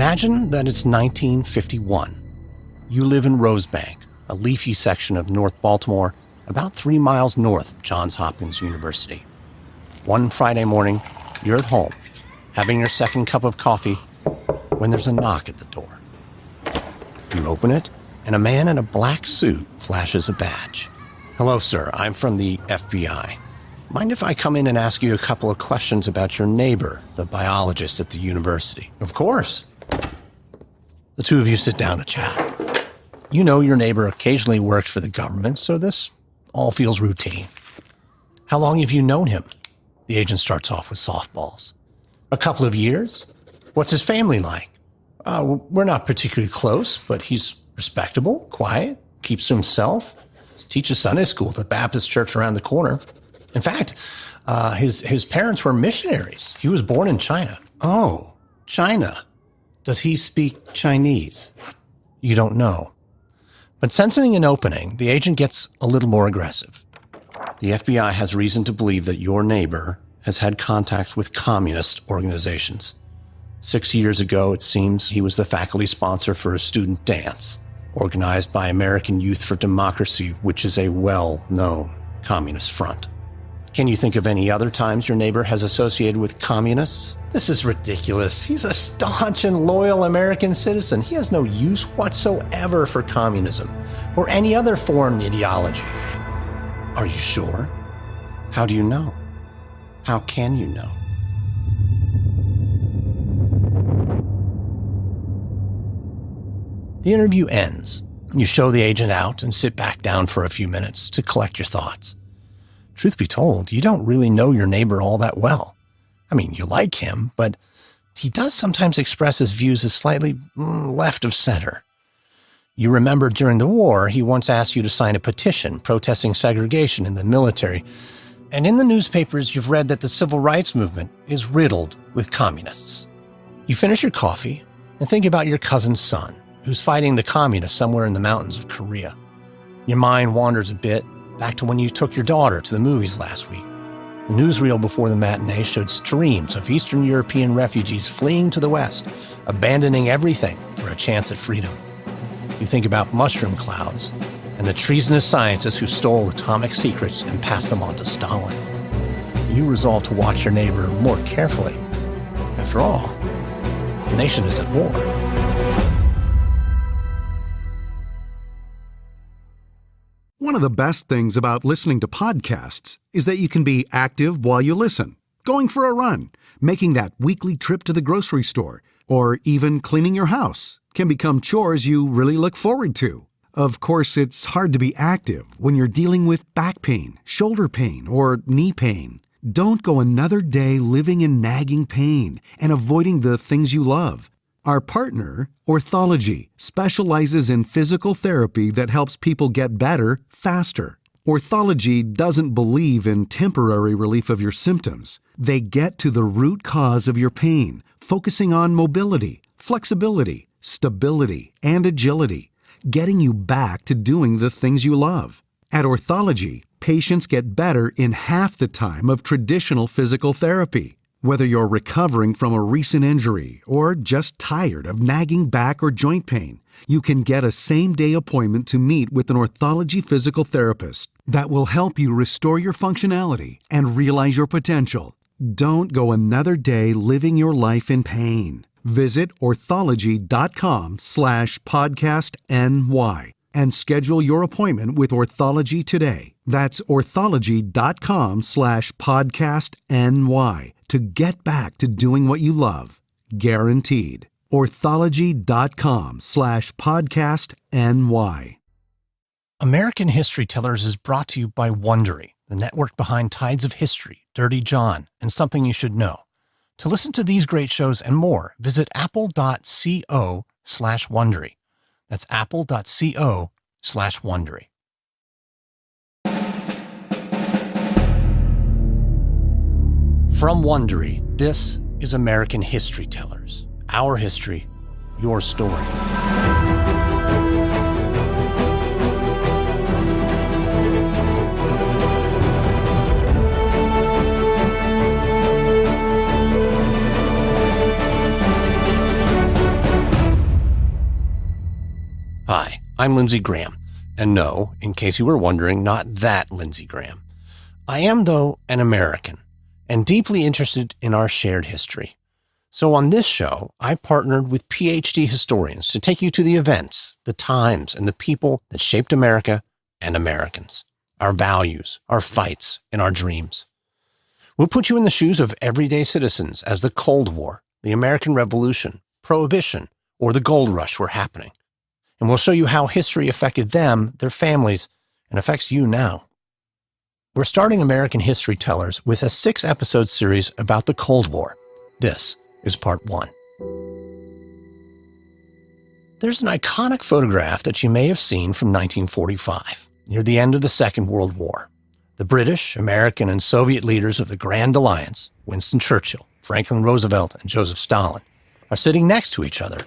Imagine that it's 1951. You live in Rosebank, a leafy section of North Baltimore, about 3 miles north of Johns Hopkins University. One Friday morning, you're at home, having your second cup of coffee, when there's a knock at the door. You open it, and a man in a black suit flashes a badge. "Hello, sir. I'm from the FBI. Mind if I come in and ask you a couple of questions about your neighbor, the biologist at the university?" "Of course." The two of you sit down to chat. You know your neighbor occasionally works for the government, so this all feels routine. "How long have you known him?" The agent starts off with softballs. "A couple of years." "What's his family like?" We're not particularly close, but he's respectable, quiet, keeps to himself, teaches Sunday school at the Baptist church around the corner. In fact, his parents were missionaries. He was born in China." "Oh, China. Does he speak Chinese?" You don't know. But sensing an opening, the agent gets a little more aggressive. "The FBI has reason to believe that your neighbor has had contact with communist organizations. 6 years ago, it seems, he was the faculty sponsor for a student dance organized by American Youth for Democracy, which is a well-known communist front. Can you think of any other times your neighbor has associated with communists?" "This is ridiculous. He's a staunch and loyal American citizen. He has no use whatsoever for communism or any other foreign ideology." "Are you sure? How do you know? How can you know?" The interview ends. You show the agent out and sit back down for a few minutes to collect your thoughts. Truth be told, you don't really know your neighbor all that well. I mean, you like him, but he does sometimes express his views as slightly left of center. You remember during the war, he once asked you to sign a petition protesting segregation in the military. And in the newspapers, you've read that the civil rights movement is riddled with communists. You finish your coffee and think about your cousin's son, who's fighting the communists somewhere in the mountains of Korea. Your mind wanders a bit back to when you took your daughter to the movies last week. The newsreel before the matinee showed streams of Eastern European refugees fleeing to the West, abandoning everything for a chance at freedom. You think about mushroom clouds and the treasonous scientists who stole atomic secrets and passed them on to Stalin. You resolve to watch your neighbor more carefully. After all, the nation is at war. One of the best things about listening to podcasts is that you can be active while you listen, going for a run, making that weekly trip to the grocery store, or even cleaning your house can become chores you really look forward to. Of course, it's hard to be active when you're dealing with back pain, shoulder pain, or knee pain. Don't go another day living in nagging pain and avoiding the things you love. Our partner, Orthology, specializes in physical therapy that helps people get better faster. Orthology doesn't believe in temporary relief of your symptoms. They get to the root cause of your pain, focusing on mobility, flexibility, stability, and agility, getting you back to doing the things you love. At Orthology, patients get better in half the time of traditional physical therapy. Whether you're recovering from a recent injury or just tired of nagging back or joint pain, you can get a same-day appointment to meet with an Orthology physical therapist that will help you restore your functionality and realize your potential. Don't go another day living your life in pain. Visit orthology.com/podcastny and schedule your appointment with Orthology today. That's orthology.com/podcastny to get back to doing what you love. Guaranteed. orthology.com/podcastny. American History Tellers is brought to you by Wondery, the network behind Tides of History, Dirty John, and Something You Should Know. To listen to these great shows and more, visit apple.co/Wondery. That's apple.co/Wondery. From Wondery, this is American History Tellers. Our history, your story. I'm Lindsey Graham. And no, in case you were wondering, not that Lindsey Graham. I am, though, an American and deeply interested in our shared history. So on this show, I partnered with PhD historians to take you to the events, the times, and the people that shaped America and Americans, our values, our fights, and our dreams. We'll put you in the shoes of everyday citizens as the Cold War, the American Revolution, Prohibition, or the Gold Rush were happening. And we'll show you how history affected them, their families, and affects you now. We're starting American History Tellers with a 6-episode series about the Cold War. This is part 1. There's an iconic photograph that you may have seen from 1945, near the end of the Second World War. The British, American, and Soviet leaders of the Grand Alliance, Winston Churchill, Franklin Roosevelt, and Joseph Stalin, are sitting next to each other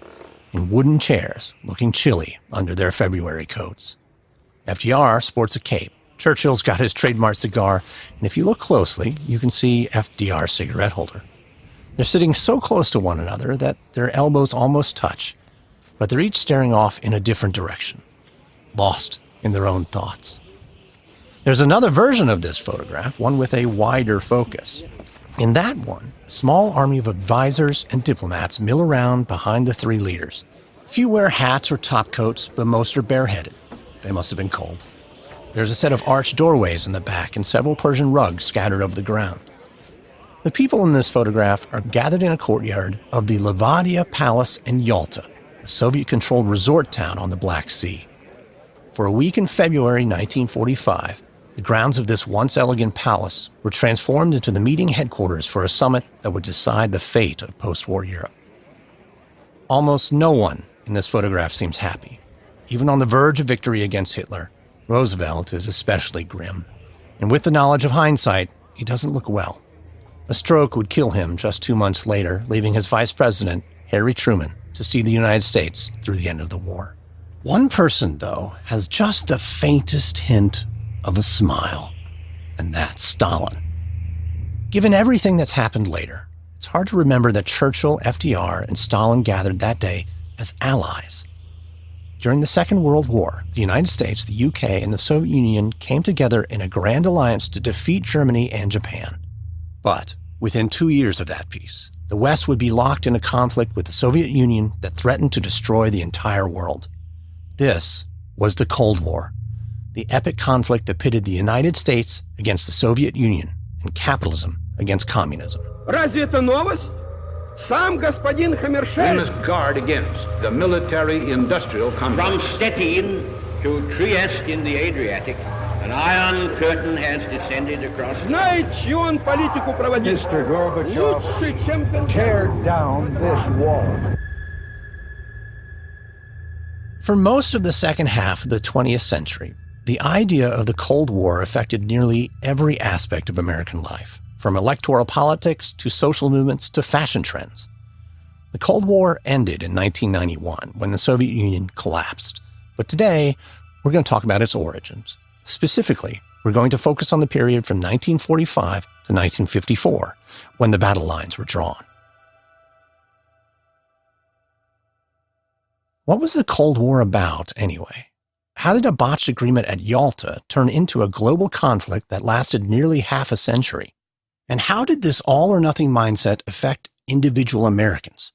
in wooden chairs, looking chilly under their February coats. FDR sports a cape. Churchill's got his trademark cigar, and if you look closely, you can see FDR's cigarette holder. They're sitting so close to one another that their elbows almost touch, but they're each staring off in a different direction, lost in their own thoughts. There's another version of this photograph, one with a wider focus. In that one, a small army of advisors and diplomats mill around behind the 3 leaders. Few wear hats or topcoats, but most are bareheaded. They must have been cold. There's a set of arched doorways in the back and several Persian rugs scattered over the ground. The people in this photograph are gathered in a courtyard of the Levadia Palace in Yalta, a Soviet-controlled resort town on the Black Sea. For a week in February 1945, the grounds of this once elegant palace were transformed into the meeting headquarters for a summit that would decide the fate of post-war Europe. Almost no one in this photograph seems happy. Even on the verge of victory against Hitler, Roosevelt is especially grim. And with the knowledge of hindsight, he doesn't look well. A stroke would kill him just 2 months later, leaving his vice president, Harry Truman, to see the United States through the end of the war. One person, though, has just the faintest hint of a smile, and that's Stalin. Given everything that's happened later, it's hard to remember that Churchill, FDR, and Stalin gathered that day as allies. During the Second World War, the United States, the UK, and the Soviet Union came together in a grand alliance to defeat Germany and Japan. But within 2 years of that peace, the West would be locked in a conflict with the Soviet Union that threatened to destroy the entire world. This was the Cold War, the epic conflict that pitted the United States against the Soviet Union and capitalism against communism. Разве это новость? Сам господин Хаммершельд. We must guard against the military-industrial complex. From Stettin to Trieste in the Adriatic, an iron curtain has descended across. Знает, чью он политику проводит. Mr. Gorbachev, Лучше, чем tear down this wall. For most of the second half of the 20th century, the idea of the Cold War affected nearly every aspect of American life, from electoral politics to social movements to fashion trends. The Cold War ended in 1991 when the Soviet Union collapsed. But today, we're going to talk about its origins. Specifically, we're going to focus on the period from 1945 to 1954, when the battle lines were drawn. What was the Cold War about, anyway? How did a botched agreement at Yalta turn into a global conflict that lasted nearly half a century? And how did this all-or-nothing mindset affect individual Americans?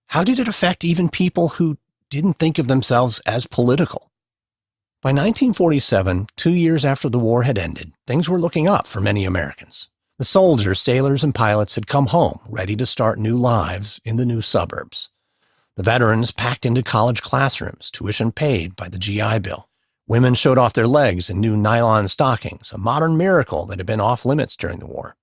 How did it affect even people who didn't think of themselves as political? By 1947, 2 years after the war had ended, things were looking up for many Americans. The soldiers, sailors, and pilots had come home, ready to start new lives in the new suburbs. The veterans packed into college classrooms, tuition paid by the GI Bill. Women showed off their legs in new nylon stockings, a modern miracle that had been off limits during the war.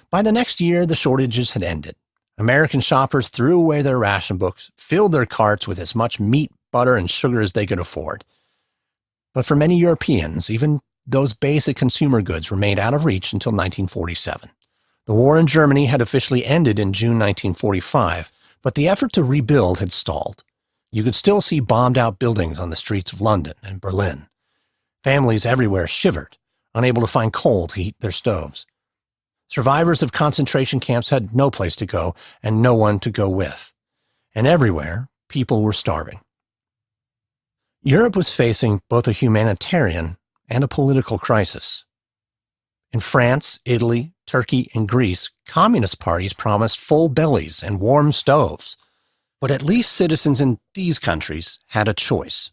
By the next year, the shortages had ended. American shoppers threw away their ration books, filled their carts with as much meat, butter, and sugar as they could afford. But for many Europeans, even those basic consumer goods remained out of reach until 1947. The war in Germany had officially ended in June 1945, but the effort to rebuild had stalled. You could still see bombed-out buildings on the streets of London and Berlin. Families everywhere shivered, unable to find coal to heat their stoves. Survivors of concentration camps had no place to go and no one to go with. And everywhere, people were starving. Europe was facing both a humanitarian and a political crisis. In France, Italy, Turkey, and Greece, communist parties promised full bellies and warm stoves. But at least citizens in these countries had a choice.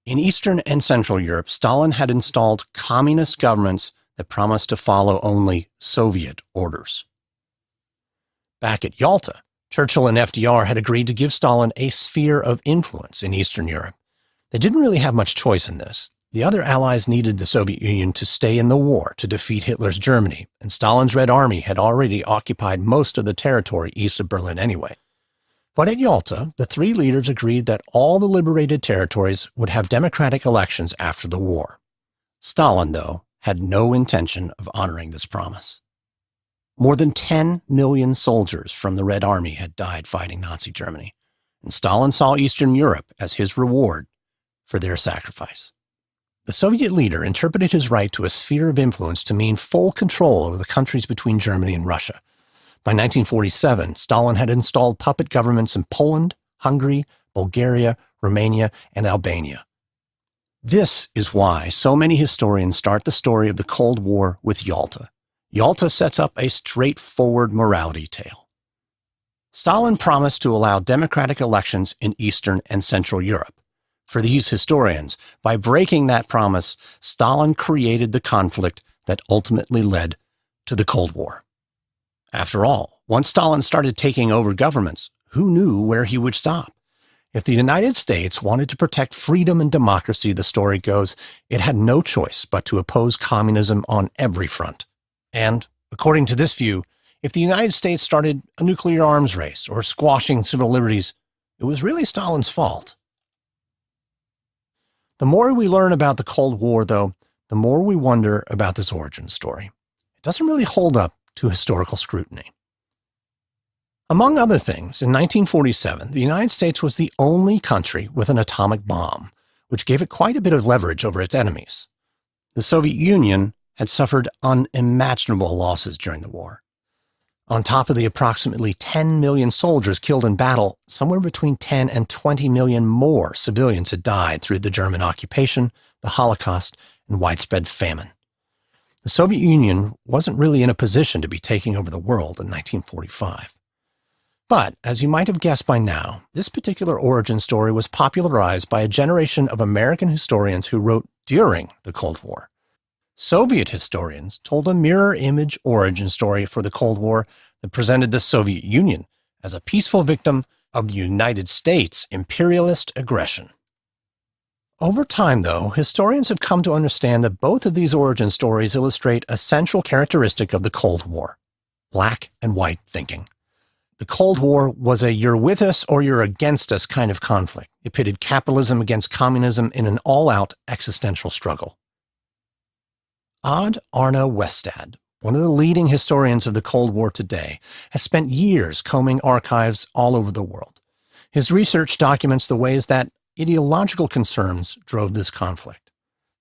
In Eastern and Central Europe, Stalin had installed communist governments that promised to follow only Soviet orders. Back at Yalta, Churchill and FDR had agreed to give Stalin a sphere of influence in Eastern Europe. They didn't really have much choice in this. The other allies needed the Soviet Union to stay in the war to defeat Hitler's Germany, and Stalin's Red Army had already occupied most of the territory east of Berlin anyway. But at Yalta, the three leaders agreed that all the liberated territories would have democratic elections after the war. Stalin, though, had no intention of honoring this promise. More than 10 million soldiers from the Red Army had died fighting Nazi Germany, and Stalin saw Eastern Europe as his reward for their sacrifice. The Soviet leader interpreted his right to a sphere of influence to mean full control over the countries between Germany and Russia. By 1947, Stalin had installed puppet governments in Poland, Hungary, Bulgaria, Romania, and Albania. This is why so many historians start the story of the Cold War with Yalta. Yalta sets up a straightforward morality tale. Stalin promised to allow democratic elections in Eastern and Central Europe. For these historians, by breaking that promise, Stalin created the conflict that ultimately led to the Cold War. After all, once Stalin started taking over governments, who knew where he would stop? If the United States wanted to protect freedom and democracy, the story goes, it had no choice but to oppose communism on every front. And, according to this view, if the United States started a nuclear arms race or squashing civil liberties, it was really Stalin's fault. The more we learn about the Cold War, though, the more we wonder about this origin story. It doesn't really hold up to historical scrutiny. Among other things, in 1947, the United States was the only country with an atomic bomb, which gave it quite a bit of leverage over its enemies. The Soviet Union had suffered unimaginable losses during the war. On top of the approximately 10 million soldiers killed in battle, somewhere between 10 and 20 million more civilians had died through the German occupation, the Holocaust, and widespread famine. The Soviet Union wasn't really in a position to be taking over the world in 1945. But, as you might have guessed by now, this particular origin story was popularized by a generation of American historians who wrote during the Cold War. Soviet historians told a mirror image origin story for the Cold War that presented the Soviet Union as a peaceful victim of the United States' imperialist aggression. Over time, though, historians have come to understand that both of these origin stories illustrate a central characteristic of the Cold War: black and white thinking. The Cold War was a you're with us or you're against us kind of conflict. It pitted capitalism against communism in an all-out existential struggle. Odd Arne Westad, one of the leading historians of the Cold War today, has spent years combing archives all over the world. His research documents the ways that ideological concerns drove this conflict.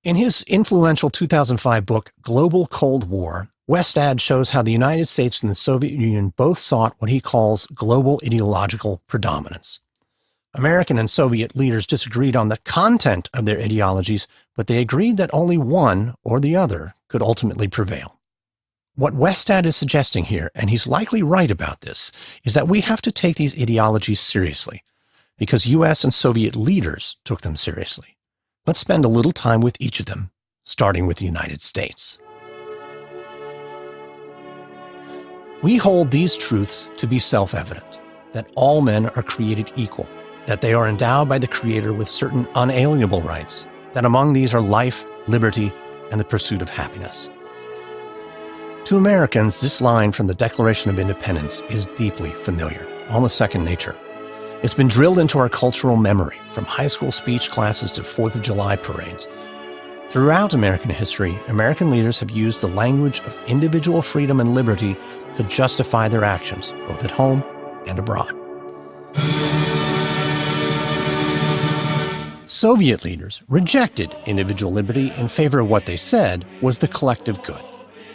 In his influential 2005 book, Global Cold War, Westad shows how the United States and the Soviet Union both sought what he calls global ideological predominance. American and Soviet leaders disagreed on the content of their ideologies, but they agreed that only one or the other could ultimately prevail. What Westad is suggesting here, and he's likely right about this, is that we have to take these ideologies seriously, because U.S. and Soviet leaders took them seriously. Let's spend a little time with each of them, starting with the United States. We hold these truths to be self-evident, that all men are created equal, that they are endowed by the Creator with certain unalienable rights, that among these are life, liberty, and the pursuit of happiness. To Americans, this line from the Declaration of Independence is deeply familiar, almost second nature. It's been drilled into our cultural memory, from high school speech classes to 4th of July parades. Throughout American history, American leaders have used the language of individual freedom and liberty to justify their actions, both at home and abroad. Soviet leaders rejected individual liberty in favor of what they said was the collective good.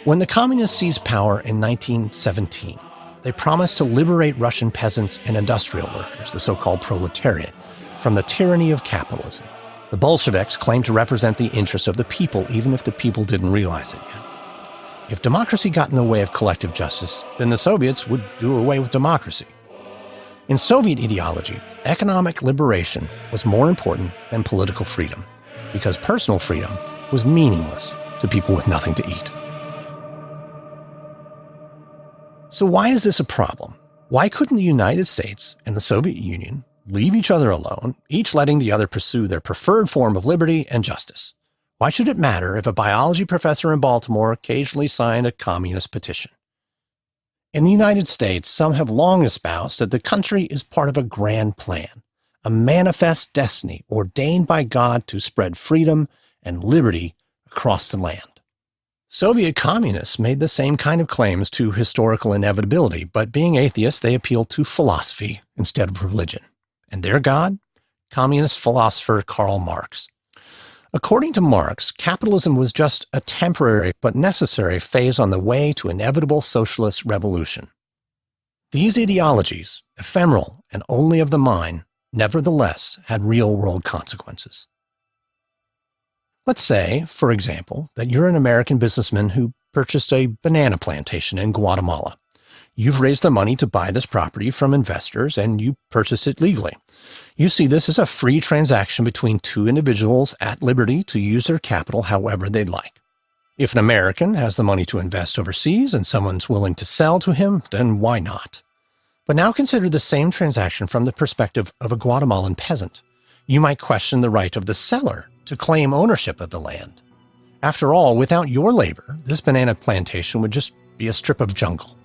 When the communists seized power in 1917, they promised to liberate Russian peasants and industrial workers, the so-called proletariat, from the tyranny of capitalism. The Bolsheviks claimed to represent the interests of the people, even if the people didn't realize it yet. If democracy got in the way of collective justice, then the Soviets would do away with democracy. In Soviet ideology, economic liberation was more important than political freedom, because personal freedom was meaningless to people with nothing to eat. So why is this a problem? Why couldn't the United States and the Soviet Union leave each other alone, each letting the other pursue their preferred form of liberty and justice? Why should it matter if a biology professor in Baltimore occasionally signed a communist petition? In the United States, some have long espoused that the country is part of a grand plan, a manifest destiny ordained by God to spread freedom and liberty across the land. Soviet communists made the same kind of claims to historical inevitability, but being atheists, they appealed to philosophy instead of religion. And their God? Communist philosopher Karl Marx. According to Marx, capitalism was just a temporary but necessary phase on the way to inevitable socialist revolution. These ideologies, ephemeral and only of the mind, nevertheless had real-world consequences. Let's say, for example, that you're an American businessman who purchased a banana plantation in Guatemala. You've raised the money to buy this property from investors, and you purchase it legally. You see this as a free transaction between two individuals at liberty to use their capital however they'd like. If an American has the money to invest overseas and someone's willing to sell to him, then why not? But now consider the same transaction from the perspective of a Guatemalan peasant. You might question the right of the seller to claim ownership of the land. After all, without your labor, this banana plantation would just be a strip of jungle.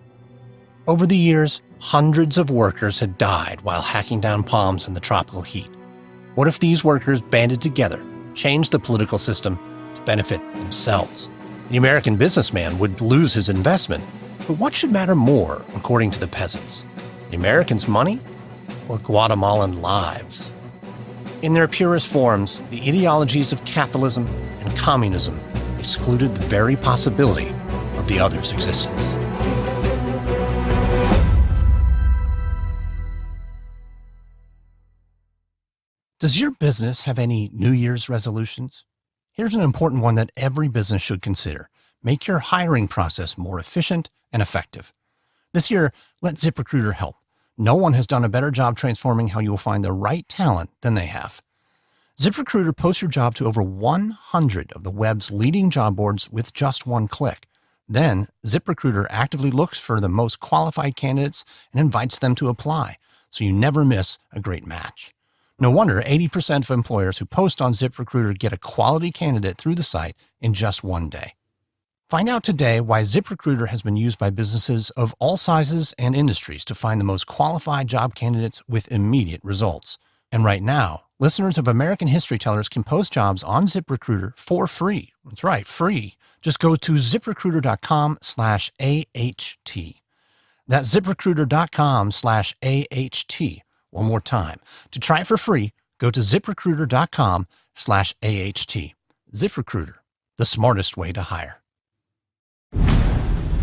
Over the years, hundreds of workers had died while hacking down palms in the tropical heat. What if these workers banded together, changed the political system to benefit themselves? The American businessman would lose his investment, but what should matter more, according to the peasants? The Americans' money or Guatemalan lives? In their purest forms, the ideologies of capitalism and communism excluded the very possibility of the other's existence. Does your business have any New Year's resolutions? Here's an important one that every business should consider. Make your hiring process more efficient and effective. This year, let ZipRecruiter help. No one has done a better job transforming how you will find the right talent than they have. ZipRecruiter posts your job to over 100 of the web's leading job boards with just one click. Then, ZipRecruiter actively looks for the most qualified candidates and invites them to apply, so you never miss a great match. No wonder 80% of employers who post on ZipRecruiter get a quality candidate through the site in just one day. Find out today why ZipRecruiter has been used by businesses of all sizes and industries to find the most qualified job candidates with immediate results. And right now, listeners of American History Tellers can post jobs on ZipRecruiter for free. That's right, free. Just go to ZipRecruiter.com/AHT. That's ZipRecruiter.com/AHT. One more time. To try it for free, go to ZipRecruiter.com/AHT. ZipRecruiter, the smartest way to hire.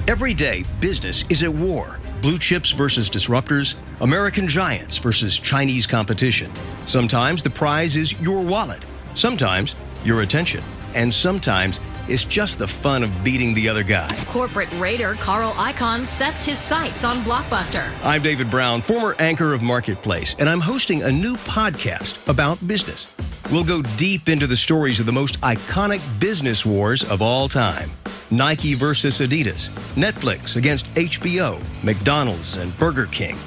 Every day, business is at war. Blue chips versus disruptors, American giants versus Chinese competition. Sometimes the prize is your wallet. Sometimes your attention. And sometimes it's just the fun of beating the other guy. Corporate raider Carl Icahn sets his sights on Blockbuster. I'm David Brown, former anchor of Marketplace, and I'm hosting a new podcast about business. We'll go deep into the stories of the most iconic business wars of all time. Nike versus Adidas, Netflix against HBO, McDonald's and Burger King.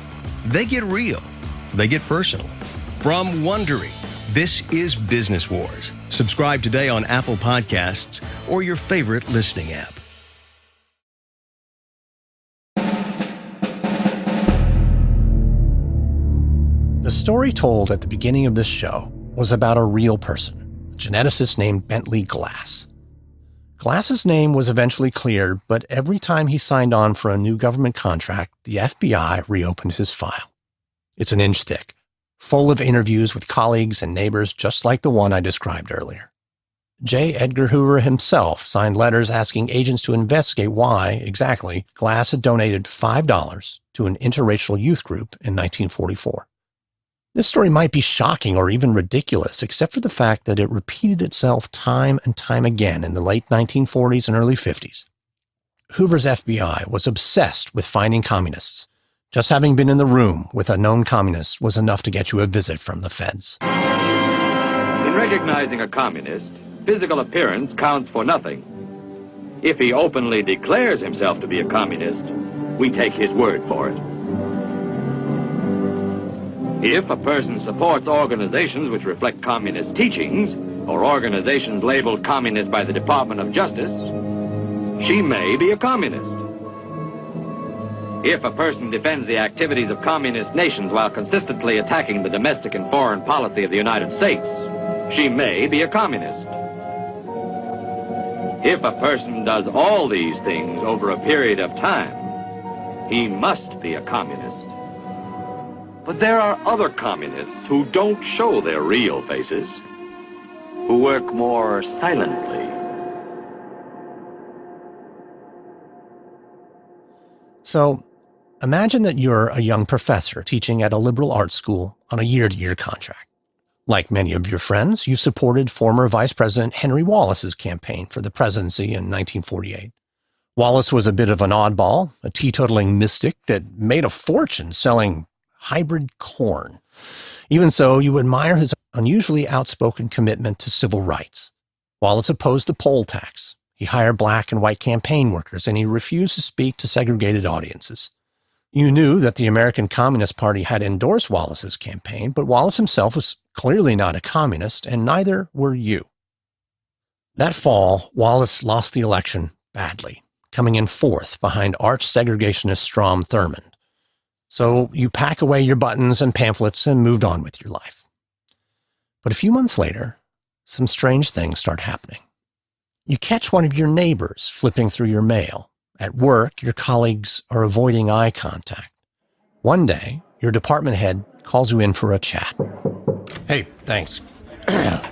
They get real. They get personal. From Wondery, this is Business Wars. Subscribe today on Apple Podcasts or your favorite listening app. The story told at the beginning of this show was about a real person, a geneticist named Bentley Glass. Glass's name was eventually cleared, but every time he signed on for a new government contract, the FBI reopened his file. It's an inch thick, full of interviews with colleagues and neighbors just like the one I described earlier. J. Edgar Hoover himself signed letters asking agents to investigate why, exactly, Glass had donated $5 to an interracial youth group in 1944. This story might be shocking or even ridiculous, except for the fact that it repeated itself time and time again in the late 1940s and early 50s. Hoover's FBI was obsessed with finding communists. Just having been in the room with a known communist was enough to get you a visit from the feds. In recognizing a communist, physical appearance counts for nothing. If he openly declares himself to be a communist, we take his word for it. If a person supports organizations which reflect communist teachings, or organizations labeled communist by the Department of Justice, she may be a communist. If a person defends the activities of communist nations while consistently attacking the domestic and foreign policy of the United States, she may be a communist. If a person does all these things over a period of time, he must be a communist. But there are other communists who don't show their real faces, who work more silently. So, imagine that you're a young professor teaching at a liberal arts school on a year-to-year contract. Like many of your friends, you supported former Vice President Henry Wallace's campaign for the presidency in 1948. Wallace was a bit of an oddball, a teetotaling mystic that made a fortune selling hybrid corn. Even so, you admire his unusually outspoken commitment to civil rights. Wallace opposed the poll tax. He hired black and white campaign workers, and he refused to speak to segregated audiences. You knew that the American Communist Party had endorsed Wallace's campaign, but Wallace himself was clearly not a communist, and neither were you. That fall, Wallace lost the election badly, coming in fourth behind arch-segregationist Strom Thurmond. So you pack away your buttons and pamphlets and moved on with your life. But a few months later, some strange things start happening. You catch one of your neighbors flipping through your mail. At work, your colleagues are avoiding eye contact. One day, your department head calls you in for a chat. Hey, thanks.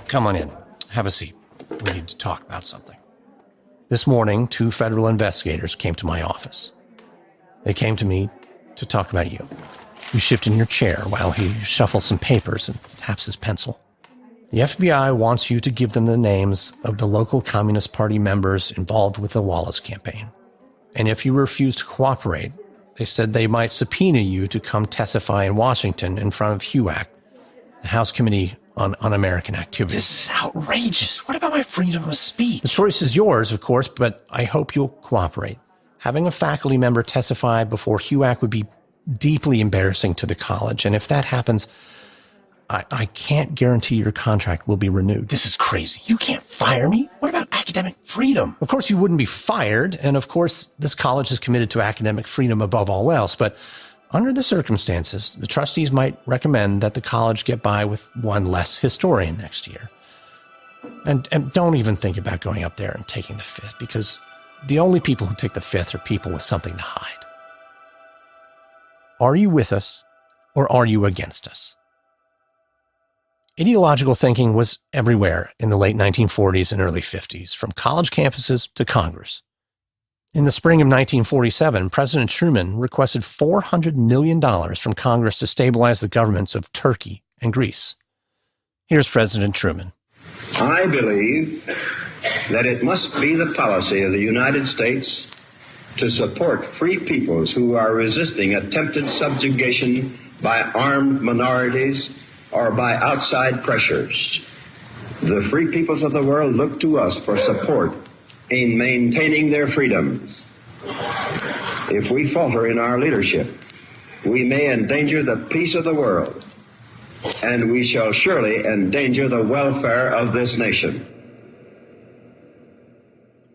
Come on in. Have a seat. We need to talk about something. This morning, 2 federal investigators came to my office. They came to me to talk about you. You shift in your chair while he shuffles some papers and taps his pencil. The FBI wants you to give them the names of the local Communist Party members involved with the Wallace campaign. And if you refuse to cooperate, they said they might subpoena you to come testify in Washington in front of HUAC, the House Committee on Un-American Activities. This is outrageous. What about my freedom of speech? The choice is yours, of course, but I hope you'll cooperate. Having a faculty member testify before HUAC would be deeply embarrassing to the college, and if that happens, I can't guarantee your contract will be renewed. This is crazy. You can't fire me. What about academic freedom? Of course, you wouldn't be fired, and of course, this college is committed to academic freedom above all else, but under the circumstances, the trustees might recommend that the college get by with one less historian next year. And don't even think about going up there and taking the fifth, because the only people who take the fifth are people with something to hide. Are you with us, or are you against us? Ideological thinking was everywhere in the late 1940s and early 50s, from college campuses to Congress. In the spring of 1947, President Truman requested $400 million from Congress to stabilize the governments of Turkey and Greece. Here's President Truman. I believe that it must be the policy of the United States to support free peoples who are resisting attempted subjugation by armed minorities or by outside pressures. The free peoples of the world look to us for support in maintaining their freedoms. If we falter in our leadership, we may endanger the peace of the world, and we shall surely endanger the welfare of this nation.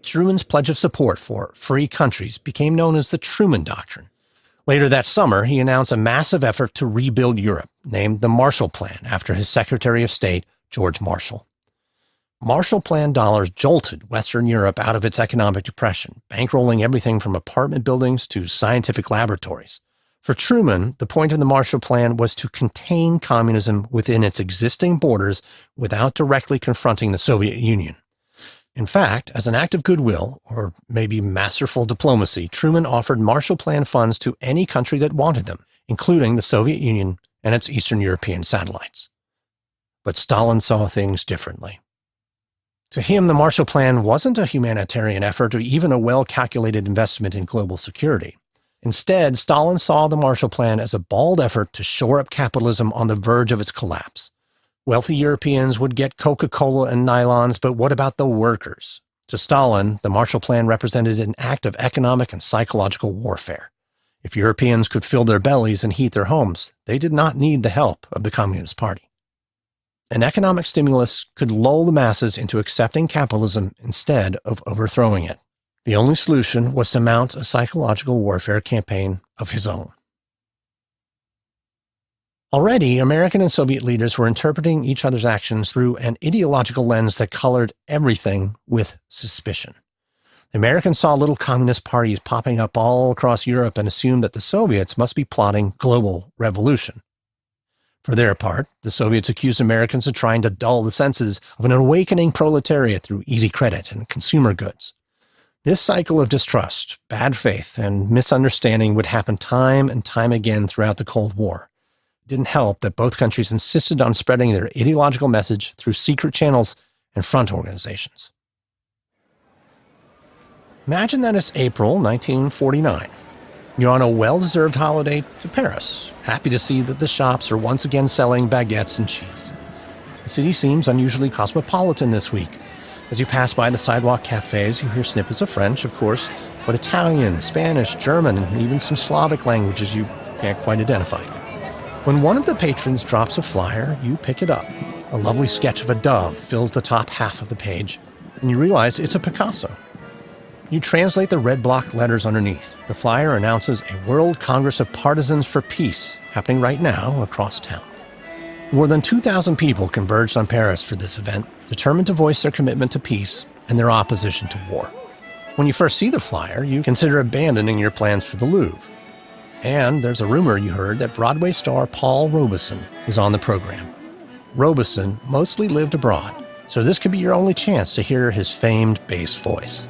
Truman's pledge of support for free countries became known as the Truman Doctrine. Later that summer, he announced a massive effort to rebuild Europe, named the Marshall Plan after his Secretary of State, George Marshall. Marshall Plan dollars jolted Western Europe out of its economic depression, bankrolling everything from apartment buildings to scientific laboratories. For Truman, the point of the Marshall Plan was to contain communism within its existing borders without directly confronting the Soviet Union. In fact, as an act of goodwill, or maybe masterful diplomacy, Truman offered Marshall Plan funds to any country that wanted them, including the Soviet Union and its Eastern European satellites. But Stalin saw things differently. To him, the Marshall Plan wasn't a humanitarian effort or even a well-calculated investment in global security. Instead, Stalin saw the Marshall Plan as a bald effort to shore up capitalism on the verge of its collapse. Wealthy Europeans would get Coca-Cola and nylons, but what about the workers? To Stalin, the Marshall Plan represented an act of economic and psychological warfare. If Europeans could fill their bellies and heat their homes, they did not need the help of the Communist Party. An economic stimulus could lull the masses into accepting capitalism instead of overthrowing it. The only solution was to mount a psychological warfare campaign of his own. Already, American and Soviet leaders were interpreting each other's actions through an ideological lens that colored everything with suspicion. The Americans saw little communist parties popping up all across Europe and assumed that the Soviets must be plotting global revolution. For their part, the Soviets accused Americans of trying to dull the senses of an awakening proletariat through easy credit and consumer goods. This cycle of distrust, bad faith, and misunderstanding would happen time and time again throughout the Cold War. It didn't help that both countries insisted on spreading their ideological message through secret channels and front organizations. Imagine that it's April 1949. You're on a well-deserved holiday to Paris, happy to see that the shops are once again selling baguettes and cheese. The city seems unusually cosmopolitan this week. As you pass by the sidewalk cafes, you hear snippets of French, of course, but Italian, Spanish, German, and even some Slavic languages you can't quite identify. When one of the patrons drops a flyer, you pick it up. A lovely sketch of a dove fills the top half of the page, and you realize it's a Picasso. You translate the red block letters underneath. The flyer announces a World Congress of Partisans for Peace happening right now across town. More than 2,000 people converged on Paris for this event, determined to voice their commitment to peace and their opposition to war. When you first see the flyer, you consider abandoning your plans for the Louvre. And there's a rumor you heard that Broadway star Paul Robeson is on the program. Robeson mostly lived abroad, so this could be your only chance to hear his famed bass voice.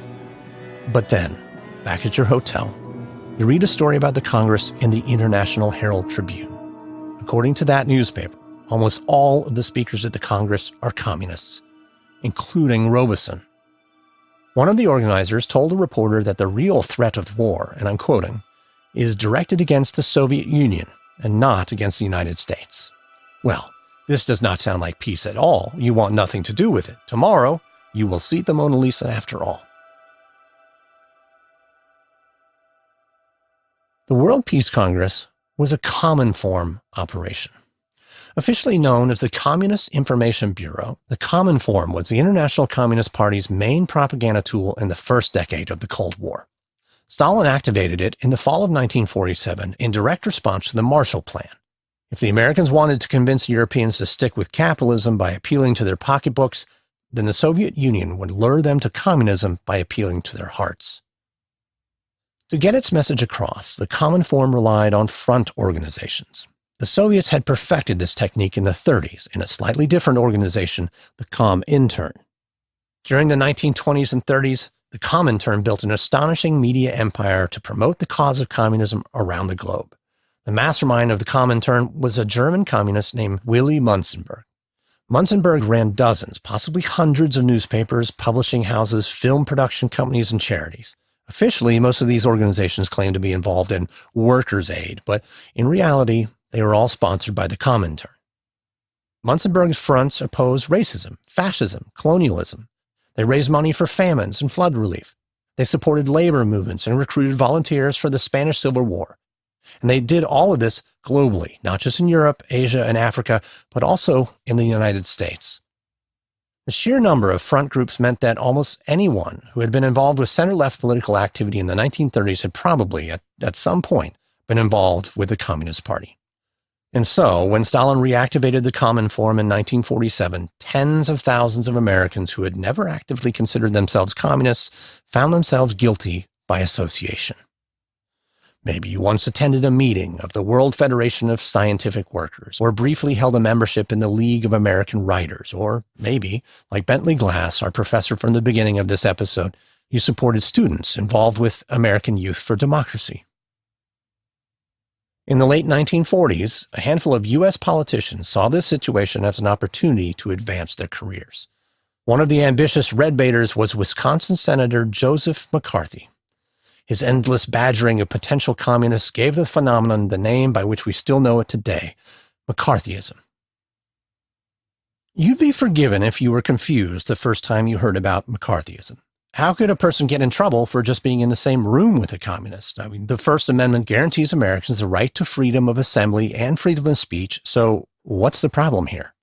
But then, back at your hotel, you read a story about the Congress in the International Herald Tribune. According to that newspaper, almost all of the speakers at the Congress are communists, including Robeson. One of the organizers told a reporter that the real threat of war, and I'm quoting, is directed against the Soviet Union and not against the United States. Well, this does not sound like peace at all. You want nothing to do with it. Tomorrow, you will see the Mona Lisa after all. The World Peace Congress was a common form operation. Officially known as the Communist Information Bureau, the Common Form was the International Communist Party's main propaganda tool in the first decade of the Cold War. Stalin activated it in the fall of 1947 in direct response to the Marshall Plan. If the Americans wanted to convince Europeans to stick with capitalism by appealing to their pocketbooks, then the Soviet Union would lure them to communism by appealing to their hearts. To get its message across, the Common Form relied on front organizations. The Soviets had perfected this technique in the 30s in a slightly different organization, the Comintern. During the 1920s and 30s, the Comintern built an astonishing media empire to promote the cause of communism around the globe. The mastermind of the Comintern was a German communist named Willy Munzenberg. Munzenberg ran dozens, possibly hundreds of newspapers, publishing houses, film production companies, and charities. Officially, most of these organizations claimed to be involved in workers' aid, but in reality, they were all sponsored by the Comintern. Munzenberg's fronts opposed racism, fascism, colonialism. They raised money for famines and flood relief. They supported labor movements and recruited volunteers for the Spanish Civil War. And they did all of this globally, not just in Europe, Asia, and Africa, but also in the United States. The sheer number of front groups meant that almost anyone who had been involved with center-left political activity in the 1930s had probably, at some point, been involved with the Communist Party. And so, when Stalin reactivated the Common Form in 1947, tens of thousands of Americans who had never actively considered themselves communists found themselves guilty by association. Maybe you once attended a meeting of the World Federation of Scientific Workers, or briefly held a membership in the League of American Writers, or maybe, like Bentley Glass, our professor from the beginning of this episode, you supported students involved with American Youth for Democracy. In the late 1940s, a handful of U.S. politicians saw this situation as an opportunity to advance their careers. One of the ambitious red baiters was Wisconsin Senator Joseph McCarthy. His endless badgering of potential communists gave the phenomenon the name by which we still know it today, McCarthyism. You'd be forgiven if you were confused the first time you heard about McCarthyism. How could a person get in trouble for just being in the same room with a communist? I mean, the First Amendment guarantees Americans the right to freedom of assembly and freedom of speech, so what's the problem here?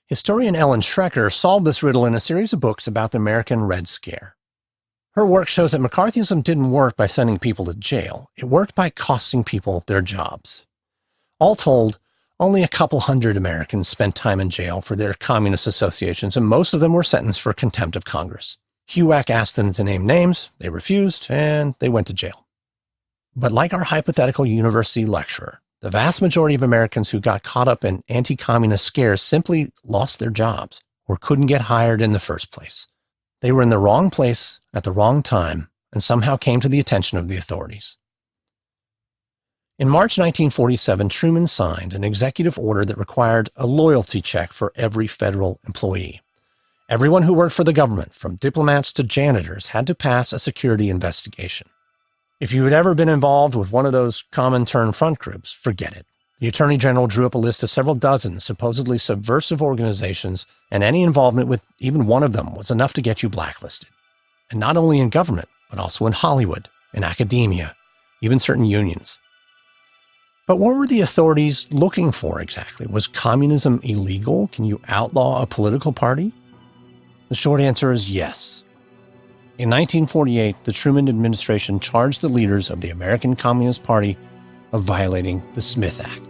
Historian Ellen Schrecker solved this riddle in a series of books about the American Red Scare. Her work shows that McCarthyism didn't work by sending people to jail. It worked by costing people their jobs. All told, only a couple hundred Americans spent time in jail for their communist associations, and most of them were sentenced for contempt of Congress. HUAC asked them to name names, they refused, and they went to jail. But like our hypothetical university lecturer, the vast majority of Americans who got caught up in anti-communist scares simply lost their jobs or couldn't get hired in the first place. They were in the wrong place at the wrong time and somehow came to the attention of the authorities. In March 1947, Truman signed an executive order that required a loyalty check for every federal employee. Everyone who worked for the government, from diplomats to janitors, had to pass a security investigation. If you had ever been involved with one of those Comintern front groups, forget it. The Attorney General drew up a list of several dozen supposedly subversive organizations, and any involvement with even one of them was enough to get you blacklisted. And not only in government, but also in Hollywood, in academia, even certain unions. But what were the authorities looking for exactly? Was communism illegal? Can you outlaw a political party? The short answer is yes. In 1948, the Truman administration charged the leaders of the American Communist Party of violating the Smith Act.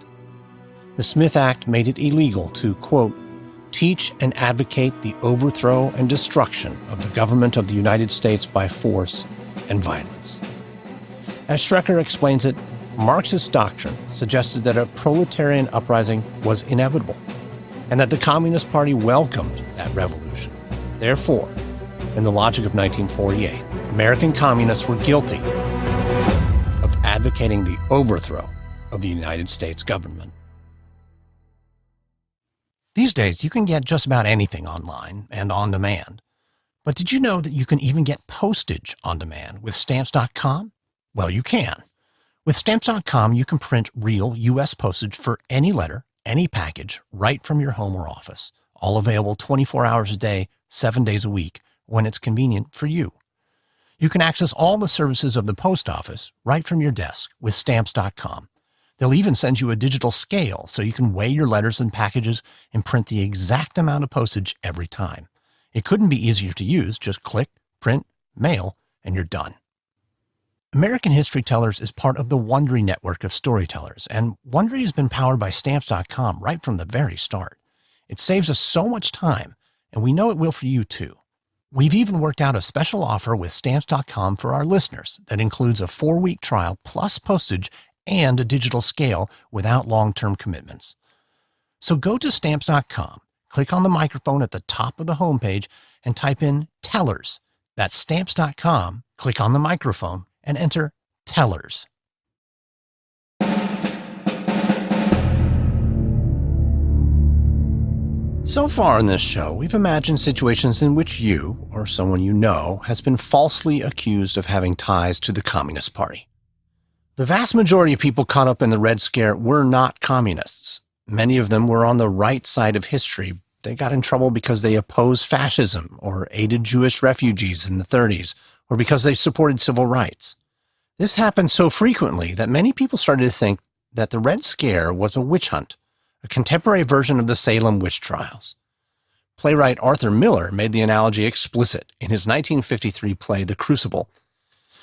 The Smith Act made it illegal to, quote, teach and advocate the overthrow and destruction of the government of the United States by force and violence. As Schrecker explains it, Marxist doctrine suggested that a proletarian uprising was inevitable, and that the Communist Party welcomed that revolution. Therefore, in the logic of 1948, American communists were guilty of advocating the overthrow of the United States government. These days, you can get just about anything online and on demand. But did you know that you can even get postage on demand with Stamps.com? Well, you can. With Stamps.com, you can print real U.S. postage for any letter, any package, right from your home or office. All available 24 hours a day, 7 days a week, when it's convenient for you. You can access all the services of the post office right from your desk with Stamps.com. They'll even send you a digital scale so you can weigh your letters and packages and print the exact amount of postage every time. It couldn't be easier to use. Just click, print, mail, and you're done. American History Tellers is part of the Wondery network of storytellers, and Wondery has been powered by Stamps.com right from the very start. It saves us so much time, and we know it will for you too. We've even worked out a special offer with Stamps.com for our listeners that includes a 4-week trial plus postage and a digital scale without long-term commitments. So go to Stamps.com, click on the microphone at the top of the homepage, and type in Tellers. That's Stamps.com, click on the microphone, and enter Tellers. So far in this show, we've imagined situations in which you, or someone you know, has been falsely accused of having ties to the Communist Party. The vast majority of people caught up in the Red Scare were not communists. Many of them were on the right side of history. They got in trouble because they opposed fascism, or aided Jewish refugees in the 30s, or because they supported civil rights. This happened so frequently that many people started to think that the Red Scare was a witch hunt, a contemporary version of the Salem witch trials. Playwright Arthur Miller made the analogy explicit in his 1953 play The Crucible.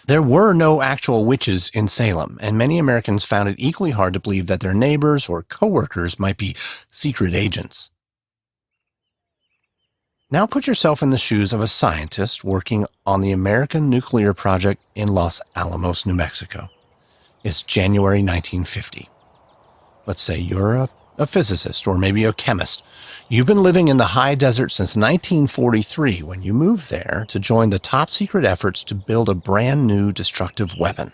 There were no actual witches in Salem, and many Americans found it equally hard to believe that their neighbors or coworkers might be secret agents. Now put yourself in the shoes of a scientist working on the American nuclear project in Los Alamos, New Mexico. It's January 1950. Let's say you're a physicist or maybe a chemist. You've been living in the high desert since 1943 when you moved there to join the top secret efforts to build a brand new destructive weapon.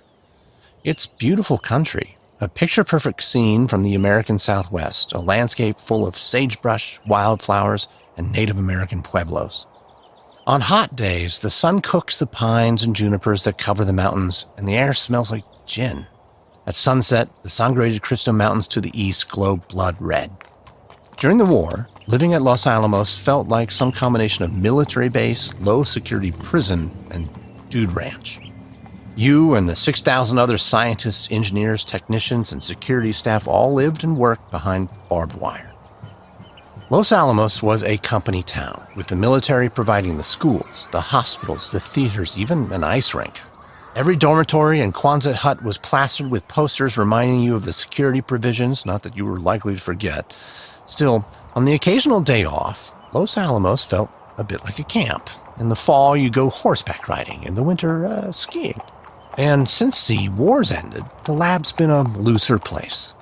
It's beautiful country, A picture-perfect scene from the American Southwest, a landscape full of sagebrush, wildflowers, and Native American pueblos. On hot days, the sun cooks the pines and junipers that cover the mountains, and the air smells like gin. At sunset, the sangre de Cristo Mountains to the east glow blood red. During the war, living at Los Alamos felt like some combination of military base, low-security prison, and dude ranch. You and the 6,000 other scientists, engineers, technicians, and security staff all lived and worked behind barbed wire. Los Alamos was a company town, with the military providing the schools, the hospitals, the theaters, even an ice rink. Every dormitory and Quonset hut was plastered with posters reminding you of the security provisions, not that you were likely to forget. Still, on the occasional day off, Los Alamos felt a bit like a camp. In the fall, you go horseback riding, in the winter, skiing. And since the war's ended, the lab's been a looser place.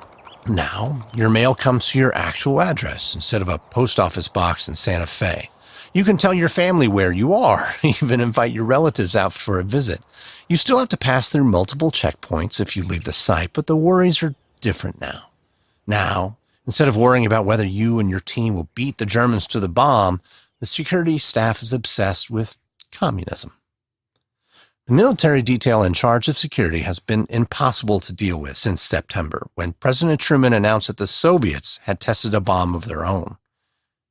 Now, your mail comes to your actual address instead of a post office box in Santa Fe. You can tell your family where you are, even invite your relatives out for a visit. You still have to pass through multiple checkpoints if you leave the site, but the worries are different now. Now, instead of worrying about whether you and your team will beat the Germans to the bomb, the security staff is obsessed with communism. The military detail in charge of security has been impossible to deal with since September, when President Truman announced that the Soviets had tested a bomb of their own.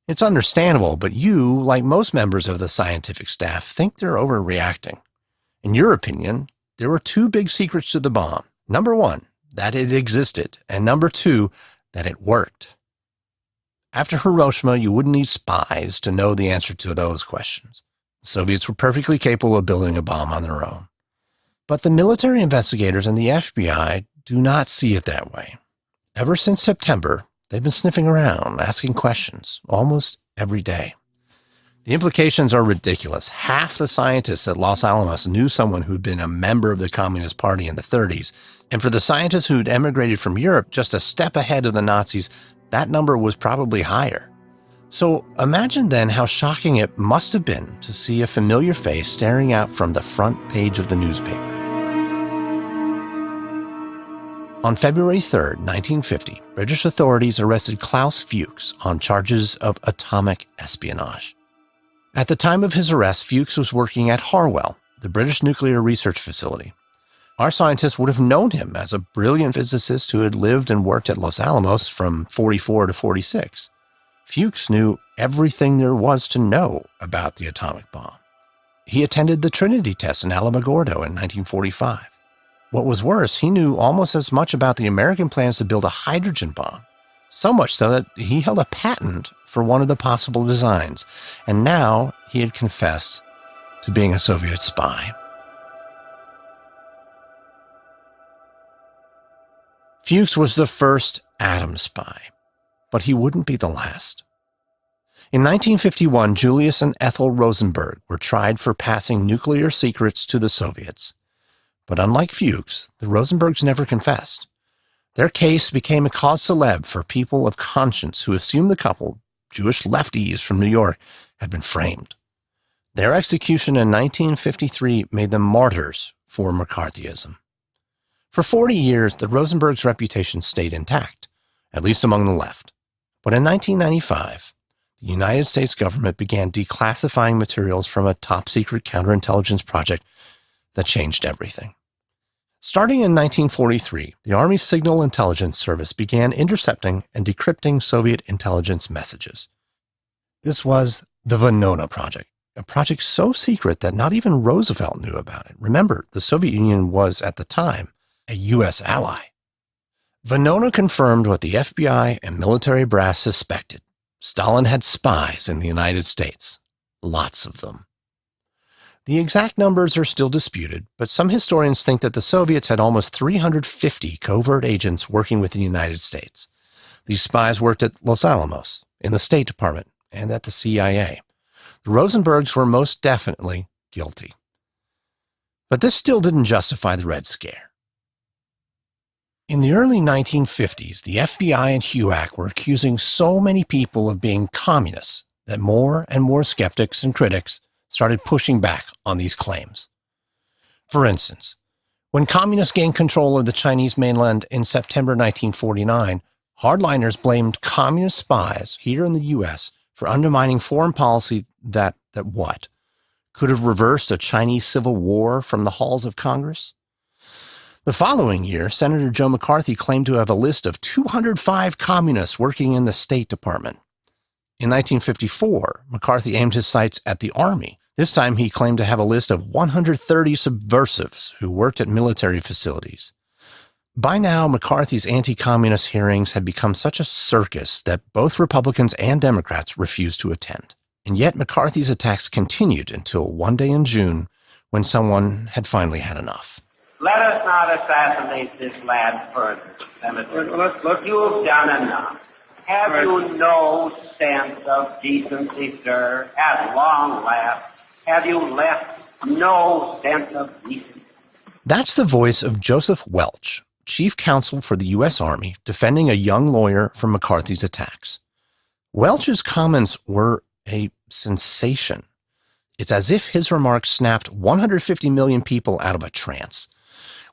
It's understandable, but you, like most members of the scientific staff, think they're overreacting. In your opinion, there were two big secrets to the bomb. Number one, that it existed, and number two, that it worked. After Hiroshima, you wouldn't need spies to know the answer to those questions. The Soviets were perfectly capable of building a bomb on their own. But the military investigators and the FBI do not see it that way. Ever since September, they've been sniffing around, asking questions, almost every day. The implications are ridiculous. Half the scientists at Los Alamos knew someone who'd been a member of the Communist Party in the 30s, and for the scientists who'd emigrated from Europe just a step ahead of the Nazis, that number was probably higher. So imagine then how shocking it must have been to see a familiar face staring out from the front page of the newspaper. On February 3, 1950, British authorities arrested Klaus Fuchs on charges of atomic espionage. At the time of his arrest, Fuchs was working at Harwell, the British nuclear research facility. Our scientists would have known him as a brilliant physicist who had lived and worked at Los Alamos from 44 to 46. Fuchs knew everything there was to know about the atomic bomb. He attended the Trinity test in Alamogordo in 1945. What was worse, he knew almost as much about the American plans to build a hydrogen bomb, so much so that he held a patent for one of the possible designs, and now he had confessed to being a Soviet spy. Fuchs was the first atom spy, but he wouldn't be the last. In 1951, Julius and Ethel Rosenberg were tried for passing nuclear secrets to the Soviets. But unlike Fuchs, the Rosenbergs never confessed. Their case became a cause célèbre for people of conscience who assumed the couple, Jewish lefties from New York, had been framed. Their execution in 1953 made them martyrs for McCarthyism. For 40 years, the Rosenbergs' reputation stayed intact, at least among the left. But in 1995, the United States government began declassifying materials from a top-secret counterintelligence project that changed everything. Starting in 1943, the Army Signal Intelligence Service began intercepting and decrypting Soviet intelligence messages. This was the Venona Project, a project so secret that not even Roosevelt knew about it. Remember, the Soviet Union was, at the time, a U.S. ally. Venona confirmed what the FBI and military brass suspected. Stalin had spies in the United States. Lots of them. The exact numbers are still disputed, but some historians think that the Soviets had almost 350 covert agents working with the United States. These spies worked at Los Alamos, in the State Department, and at the CIA. The Rosenbergs were most definitely guilty. But this still didn't justify the Red Scare. In the early 1950s, the FBI and HUAC were accusing so many people of being communists that more and more skeptics and critics started pushing back on these claims. For instance, When communists gained control of the Chinese mainland in September 1949, hardliners blamed communist spies here in the U.S. for undermining foreign policy that what? Could have reversed a Chinese civil war from the halls of Congress? The following year, Senator Joe McCarthy claimed to have a list of 205 communists working in the State Department. In 1954, McCarthy aimed his sights at the Army. This time he claimed to have a list of 130 subversives who worked at military facilities. By now, McCarthy's anti-communist hearings had become such a circus that both Republicans and Democrats refused to attend. And yet McCarthy's attacks continued until one day in June when someone had finally had enough. Let us not assassinate this lad further, Senator. Look, you've done enough. Have you no sense of decency, sir? At long last, have you left no sense of decency? That's the voice of Joseph Welch, chief counsel for the U.S. Army, defending a young lawyer from McCarthy's attacks. Welch's comments were a sensation. It's as if his remarks snapped 150 million people out of a trance.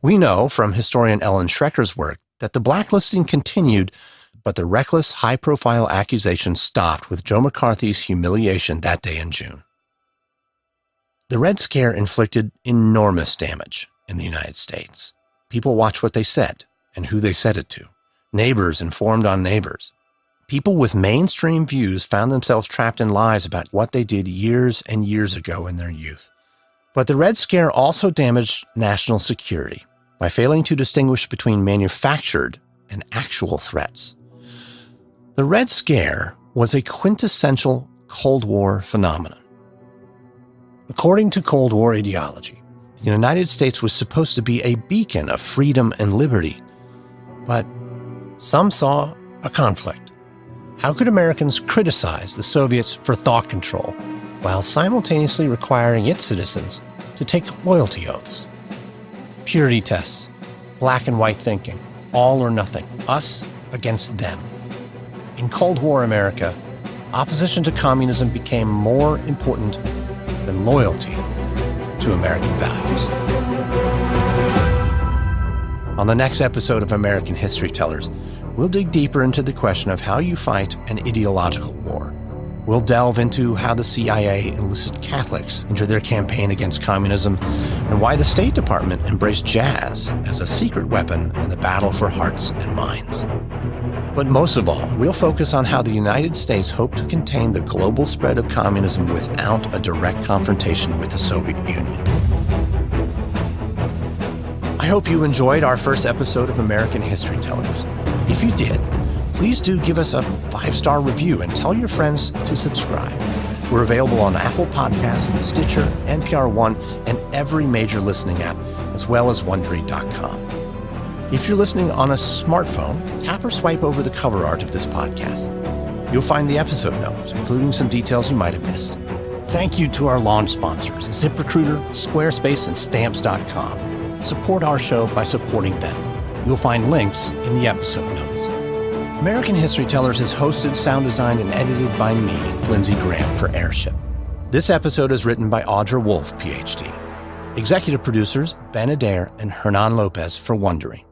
We know from historian Ellen Schrecker's work that the blacklisting continued, but the reckless, high-profile accusations stopped with Joe McCarthy's humiliation that day in June. The Red Scare inflicted enormous damage in the United States. People watched what they said and who they said it to. Neighbors informed on neighbors. People with mainstream views found themselves trapped in lies about what they did years and years ago in their youth. But the Red Scare also damaged national security by failing to distinguish between manufactured and actual threats. The Red Scare was a quintessential Cold War phenomenon. According to Cold War ideology, the United States was supposed to be a beacon of freedom and liberty, but some saw a conflict. How could Americans criticize the Soviets for thought control while simultaneously requiring its citizens to take loyalty oaths? Purity tests, black and white thinking, all or nothing, us against them. In Cold War America, opposition to communism became more important than loyalty to American values. On the next episode of American History Tellers, we'll dig deeper into the question of how you fight an ideological war. We'll delve into how the CIA enlisted Catholics into their campaign against communism and why the State Department embraced jazz as a secret weapon in the battle for hearts and minds. But most of all, we'll focus on how the United States hoped to contain the global spread of communism without a direct confrontation with the Soviet Union. I hope you enjoyed our first episode of American History Tellers. If you did, please do give us a 5-star review and tell your friends to subscribe. We're available on Apple Podcasts, Stitcher, NPR One, and every major listening app, as well as Wondery.com. If you're listening on a smartphone, tap or swipe over the cover art of this podcast. You'll find the episode notes, including some details you might have missed. Thank you to our launch sponsors, ZipRecruiter, Squarespace, and Stamps.com. Support our show by supporting them. You'll find links in the episode notes. American History Tellers is hosted, sound designed, and edited by me, Lindsey Graham, for Airship. This episode is written by Audra Wolf, Ph.D. Executive producers Ben Adair and Hernan Lopez for Wondery.